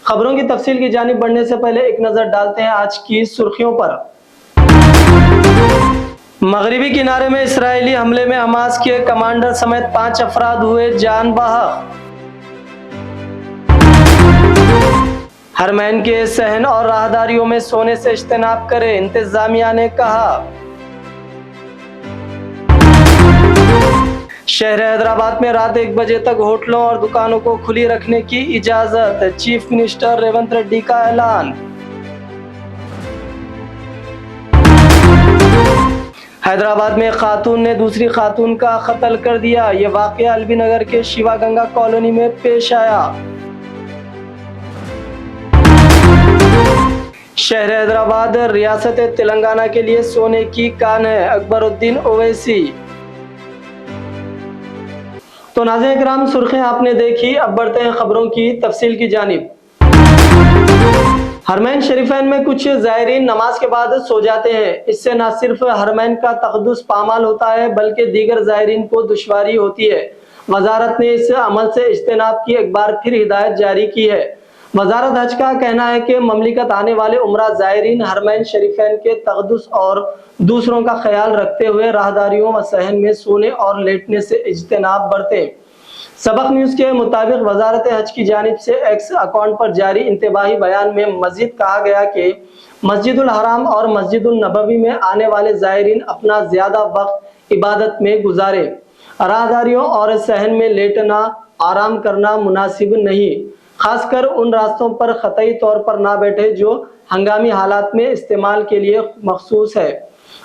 खबरों की तफसील की जानिब बढ़ने से पहले एक नजर डालते हैं आज की सुर्खियों पर। मगरिबी किनारे में इस्राएली हमले में हमास के कमांडर समेत 5 अफराद हुए जान बहक। हरमैन के सहन और राहदारियों में सोने से इज्तनाब करें, इंतजामिया ने कहा। शहर हैदराबाद में रात 1 बजे तक होटलों और दुकानों को खुली रखने की इजाजत, चीफ मिनिस्टर रेवंत रेड्डी का ऐलान। हैदराबाद में खातून ने दूसरी खातून का कत्ल कर दिया। ये वाकया एलबी नगर के शिवा गंगा कॉलोनी में पेश आया। शहर हैदराबाद रियासत तेलंगाना के लिए सोने की कान है, अकबरुद्दीन ओवैसी। तो नाज़रीन किराम, सुर्खियां आपने देखी, अब बढ़ते हैं खबरों की तफसील की जानिब। हरमैन शरीफैन में कुछ ज़ायरीन नमाज के बाद सो जाते हैं। इससे न सिर्फ हरमैन का तक़द्दुस पामाल होता है बल्कि दीगर ज़ायरीन को दुश्वारी होती है। वजारत ने इस अमल से इज्तिनाब की एक बार फिर हिदायत जारी की है। वजारत हज का कहना है कि ममलिकत आने वाले उम्रा ज़ायरीन हरमैन शरीफैन के तक़द्दुस और दूसरों का ख्याल रखते हुए राहदारियों व सहन में सोने और लेटने से इज्तिनाब बरतें। सबक न्यूज़ के मुताबिक वजारत हज की जानिब से एक्स अकाउंट पर जारी इंतबाही बयान में मजीद कहा गया कि मस्जिदुल हराम और मस्जिदुल नबवी में आने वाले ज़ायरीन अपना ज़्यादा वक्त इबादत में गुजारे। राहदारियों और सहन में लेटना, आराम करना मुनासिब नहीं, खासकर उन रास्तों पर ख़तई तौर पर ना बैठे जो हंगामी हालात में इस्तेमाल के लिए मखसूस है।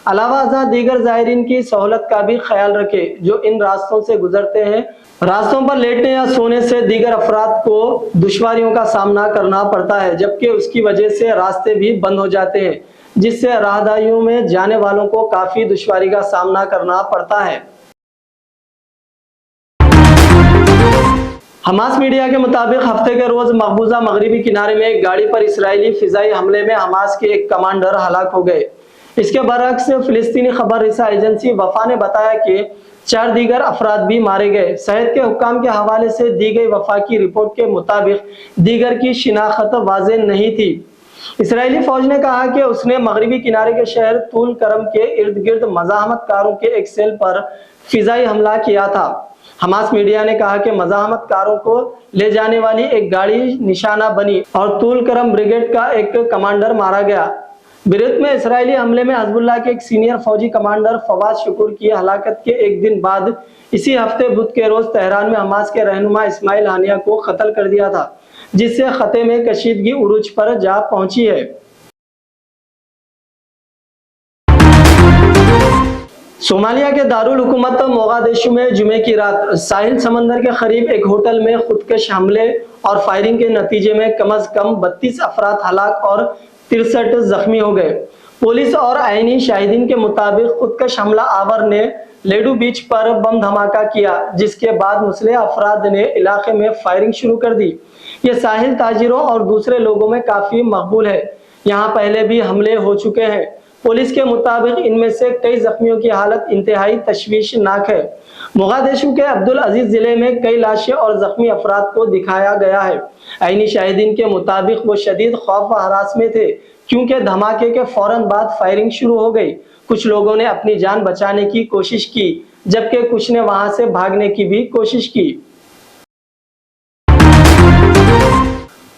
अलावा अज़ा दीगर ज़ायरीन की सहूलत का भी ख्याल रखें जो इन रास्तों से गुजरते हैं। रास्तों पर लेटने या सोने से दीगर अफराद को दुश्वारियों का सामना करना पड़ता है, जबकि उसकी वजह से रास्ते भी बंद हो जाते हैं, जिससे राहदारियों में जाने वालों को काफ़ी दुश्वारी का सामना करना पड़ता है। हमास मीडिया के मुताबिक हफ्ते के रोज मकबूजा मगरिबी किनारे में एक गाड़ी पर इसराइली फिजाई हमले में हमास के एक कमांडर हलाक हो गए। इसके बरअक्स फिलिस्तीनी खबर रिसा एजेंसी वफा ने बताया कि 4 दीगर अफराद भी मारे गए। सेहत के हुक्काम के हवाले से दी गई वफाकी रिपोर्ट के मुताबिक दीगर की शिनाख्त वाज़े नहीं थी। इसराइली फौज ने कहा कि उसने मगरिबी किनारे के शहर तूल करम के इर्द गिर्द मज़ाहमतकारों के एक सेल पर फिजाई हमला किया था। हमास मीडिया ने कहा कि मज़ाहमतकारों को ले जाने वाली एक गाड़ी निशाना बनी और तूल करम ब्रिगेड का एक कमांडर मारा गया। बेरूत में इसराइली हमले में हिज़्बुल्लाह के एक सीनियर फौजी कमांडर फवाद शुकुर की हलाकत के एक दिन बाद इसी हफ्ते बुध के रोज तेहरान में हमास के रहनुमा इस्माइल हानिया को कत्ल कर दिया था, जिससे खते में कशीदगी उरूज पर जा पहुंची है। सोमालिया के दारुल हुकूमत मोगादिशु में जुमे की रात साहिल समंदर के करीब एक होटल में खुदकश हमले और फायरिंग के नतीजे में कम अज कम 32 अफराद हलाक और 63 जख्मी हो गए। पुलिस और आईनी शाहिदीन के मुताबिक खुदकश हमला आवर ने लेडू बीच पर बम धमाका किया, जिसके बाद मुसल्ह अफराद ने इलाके में फायरिंग शुरू कर दी। ये साहिल ताजिरों और दूसरे लोगों में काफी मकबूल है। यहाँ पहले भी हमले हो चुके हैं। पुलिस के मुताबिक इनमें से कई जख्मियों की हालत इंतहाई तशवीशनाक है। मोगादिशु के अब्दुल अजीज जिले में कई लाशें और जख्मी अफराद को दिखाया गया है। आईनी शाहिदीन के मुताबिक वो शदीद खौफ व हरास में थे, क्योंकि धमाके के फौरन बाद फायरिंग शुरू हो गई। कुछ लोगों ने अपनी जान बचाने की कोशिश की, जबकि कुछ ने वहां से भागने की भी कोशिश की।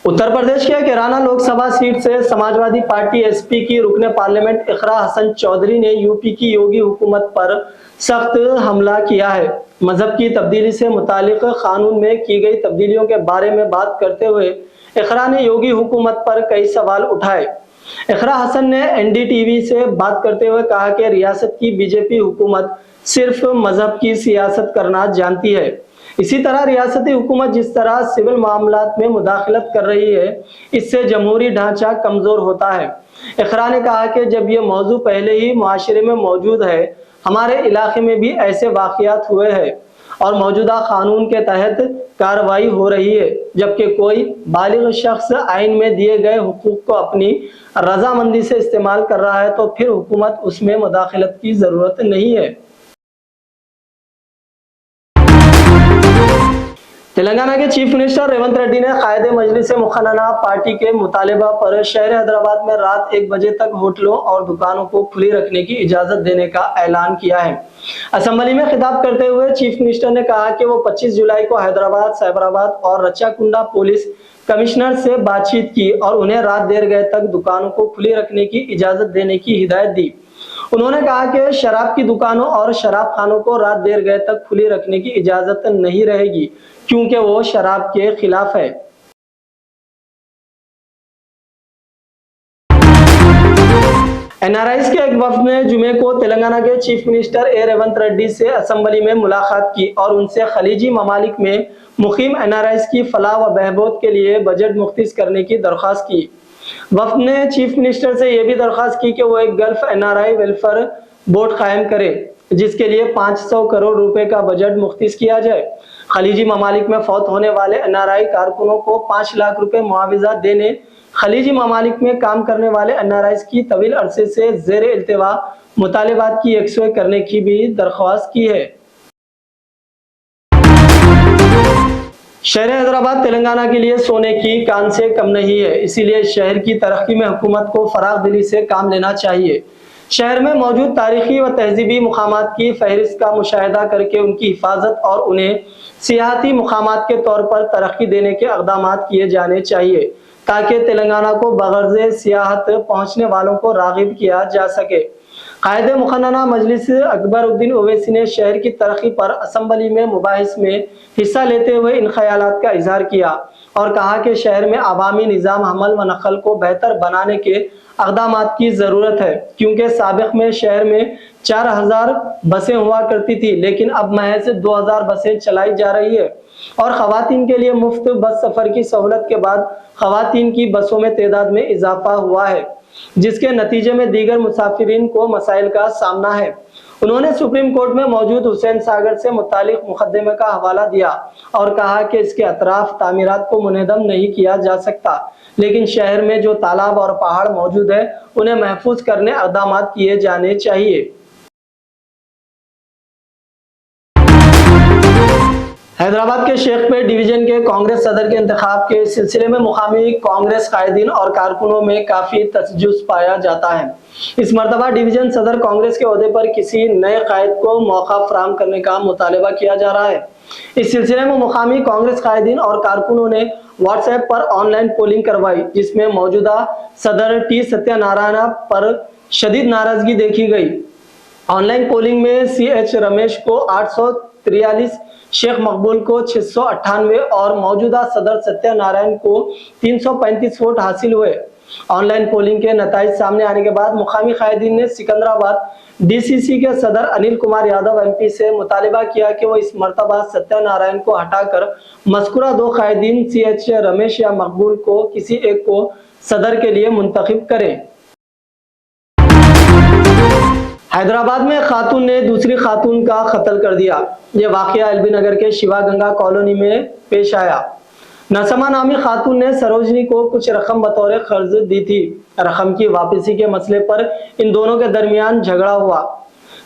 उत्तर प्रदेश के किराना लोकसभा सीट से समाजवादी पार्टी एसपी की रुकने पार्लियामेंट इकरा हसन चौधरी ने यूपी की योगी हुकूमत पर सख्त हमला किया है। मजहब की तब्दीली से मुतालिक कानून में की गई तब्दीलियों के बारे में बात करते हुए इकरा ने योगी हुकूमत पर कई सवाल उठाए। इकरा हसन ने एनडीटीवी से बात करते हुए कहा कि रियासत की बीजेपी हुकूमत सिर्फ मजहब की सियासत करना जानती है। इसी तरह रियासती हुकूमत जिस तरह सिविल मामलात में मुदाखलत कर रही है, इससे जमहूरी ढांचा कमजोर होता है। इकरा ने कहा कि जब ये मौजू पहले ही मुआशरे में मौजूद है, हमारे इलाके में भी ऐसे वाक़यात हुए हैं और मौजूदा कानून के तहत कार्रवाई हो रही है, जबकि कोई बालिग शख्स आइन में दिए गए हुकूक को अपनी रजामंदी से इस्तेमाल कर रहा है तो फिर हुकूमत उसमें मुदाखलत की जरूरत नहीं है। तेलंगाना के चीफ मिनिस्टर रेवंत रेड्डी ने कायदे मजलिस मुखन्ना पार्टी के मुतालबा पर शहर हैदराबाद में रात 1 बजे तक होटलों और दुकानों को खुली रखने की इजाजत देने का ऐलान किया है। असेंबली में खिताब करते हुए चीफ मिनिस्टर ने कहा कि वो 25 जुलाई को हैदराबाद, साइबराबाद और रच्चाकुंडा पुलिस कमिश्नर से बातचीत की और उन्हें रात देर गए तक दुकानों को खुली रखने की इजाजत देने की हिदायत दी। उन्होंने कहा कि शराब की दुकानों और शराब खानों को रात देर गए तक खुली रखने की इजाजत नहीं रहेगी, क्योंकि वो शराब के खिलाफ है। एनआरआईज के एक वफ्द ने जुमे को तेलंगाना के चीफ मिनिस्टर रेवंत रेड्डी से असेंबली में मुलाकात की और उनसे खलीजी ममालिक में मुकीम एनआरआईज की फलाह व बहबूद के लिए बजट मुख्तिस करने की दरख्वास्त की। वफ्द ने चीफ मिनिस्टर से यह भी दरख्वास्त की कि वो एक गल्फ एनआरआई वेलफेयर बोर्ड कायम करे, जिसके लिए 500 करोड़ रुपए का बजट मुख्तिस किया जाए। खलीजी ममालिक में फौत होने वाले एनआरआई कारकुनों को 5 लाख रुपए मुआवजा देने, खलीजी ममालिक में काम करने वाले एनआरआईज की तवील अरसे से जेर इल्तिवा मुतालिबात की यकसुई करने की भी दरख्वास्त की है। शहर हैदराबाद तेलंगाना के लिए सोने की कान से कम नहीं है, इसीलिए शहर की तरक्की में हुकूमत को फराग दिली से काम लेना चाहिए। शहर में मौजूद तारीखी व तहजीबी मुकामात की फहरिस्त का मुशाहिदा करके उनकी हिफाजत और उन्हें सियाहती मुकामात के तौर पर तरक्की देने के इक़दामात किए जाने चाहिए, ताकि तेलंगाना को बगर्ज़ सियाहत पहुँचने वालों को राग़िब किया जा सके। कायदे मुखन्ना मजलिस अकबरुद्दीन ओवैसी ने शहर की तरक्की पर असेंबली में मुबाहिस में हिस्सा लेते हुए इन ख्यालात का इजहार किया और कहा कि शहर में अवामी निज़ाम हमल व नकल को बेहतर बनाने के इक़दामात की ज़रूरत है, क्योंकि साबिक़ में शहर में 4000 बसें हुआ करती थी, लेकिन अब महज 2000 बसें चलाई जा रही है और ख़वातीन के लिए मुफ्त बस सफ़र की सहूलत के बाद ख़वातीन की बसों में तादाद में इजाफा हुआ है, जिसके नतीजे में दीगर मुसाफिरीन को मसाइल का सामना है। उन्होंने सुप्रीम कोर्ट में मौजूद हुसैन सागर से मुतालिक मुकदमे का हवाला दिया और कहा कि इसके अतराफ तामीरात को मुनहदम नहीं किया जा सकता, लेकिन शहर में जो तालाब और पहाड़ मौजूद है उन्हें महफूज करने इक़दामात किए जाने चाहिए। हैदराबाद के शेखपेट डिवीजन के कांग्रेस सदर के इंतखाब के सिलसिले में मुकामी कांग्रेस कायदीन और कारकुनों में काफी तसज्जुस पाया जाता है। इस मरतबा डिवीजन सदर कांग्रेस के ओहदे पर किसी नए कायद को मौका फराहम करने का मुतालबा किया जा रहा है। इस सिलसिले में मुकामी कांग्रेस कायदीन और कारकुनों ने व्हाट्सएप पर ऑनलाइन पोलिंग करवाई, जिसमें मौजूदा सदर टी सत्यनारायण पर शदीद नाराजगी देखी गई। ऑनलाइन पोलिंग में CH रमेश को 843, शेख मकबूल को 698 और मौजूदा सदर सत्यनारायण को 335 वोट हासिल हुए। ऑनलाइन पोलिंग के नताइज सामने आने के बाद मुकामी कायदीन ने सिकंदराबाद DCC के सदर अनिल कुमार यादव MP से मुतालिबा किया कि वो इस मरतबा सत्यनारायण को हटाकर मज़कूरा 2 कायदीन CH रमेश या मकबूल को किसी एक को सदर के लिए मुंतखब करें। हैदराबाद में खातून ने दूसरी खातून का कत्ल कर दिया। यह वाकया एलबी नगर के शिवा गंगा कॉलोनी में पेश आया। नसमा नामी खातून ने सरोजनी को कुछ रकम बतौर कर्ज दी थी। रकम की वापसी के मसले पर इन दोनों के दरमियान झगड़ा हुआ।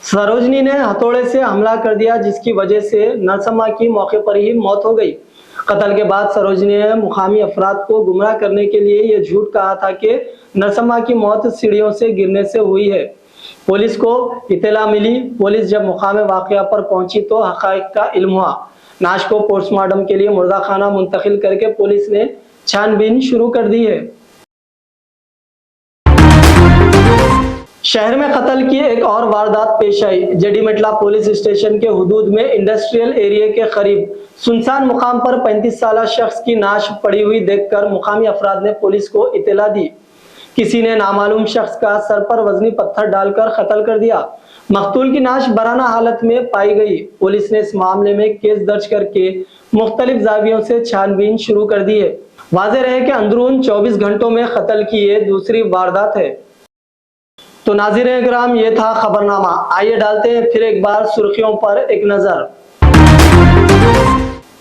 सरोजनी ने हथौड़े से हमला कर दिया, जिसकी वजह से नसमा की मौके पर ही मौत हो गई। कत्ल के बाद सरोजनी ने मुकामी अफराद को गुमराह करने के लिए यह झूठ कहा था कि नसमा की मौत सीढ़ियों से गिरने से हुई है। पुलिस को इत्तला मिली। पुलिस जब मुकाम वाक़या पर पहुंची तो हक़ाइक़ का इल्म हुआ। नाश को पोस्टमार्टम के लिए मुर्दाखाना मुंतकिल करके पुलिस ने छानबीन शुरू कर दी है। शहर में कत्ल की एक और वारदात पेश आई। जडीमेटला पुलिस स्टेशन के हुदूद में इंडस्ट्रियल एरिया के करीब सुनसान मुकाम पर 35 साला शख्स की नाश पड़ी हुई देखकर मुकामी अफराद ने पुलिस को इत्तला दी। किसी ने नामालूम शख्स का सर पर वजनी पत्थर डालकर कत्ल कर दिया। मकतूल की नाश बराना हालत में पाई गई। पुलिस ने इस मामले में केस दर्ज करके मुख्तलिफ जावियों से छानबीन शुरू कर दी है। वाज़ेह रहे कि अंदरून 24 घंटों में कत्ल की ये दूसरी वारदात है। तो नाज़रीन इकराम, ये था खबरनामा। आइए डालते हैं फिर एक बार सुर्खियों पर एक नजर।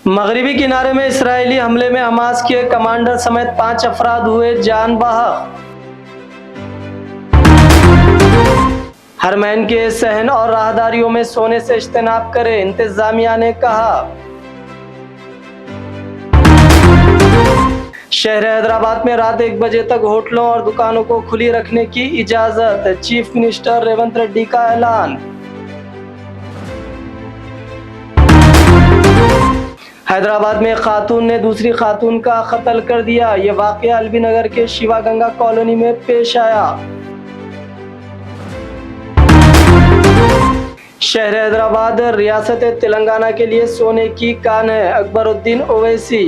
मगरिबी किनारे में इसराइली हमले में हमास के कमांडर समेत 5 अफराद हुए जान बहक। हरमैन के सहन और राहदारियों में सोने से इज्तनाब करें, इंतजामिया ने कहा। शहर हैदराबाद में रात 1 बजे तक होटलों और दुकानों को खुली रखने की इजाजत, चीफ मिनिस्टर रेवंत रेड्डी का ऐलान। हैदराबाद में खातून ने दूसरी खातून का कत्ल कर दिया। ये वाकया एलबी नगर के शिवा गंगा कॉलोनी में पेश आया। शहर हैदराबाद रियासत तेलंगाना के लिए सोने की कान है, अकबरुद्दीन ओवैसी।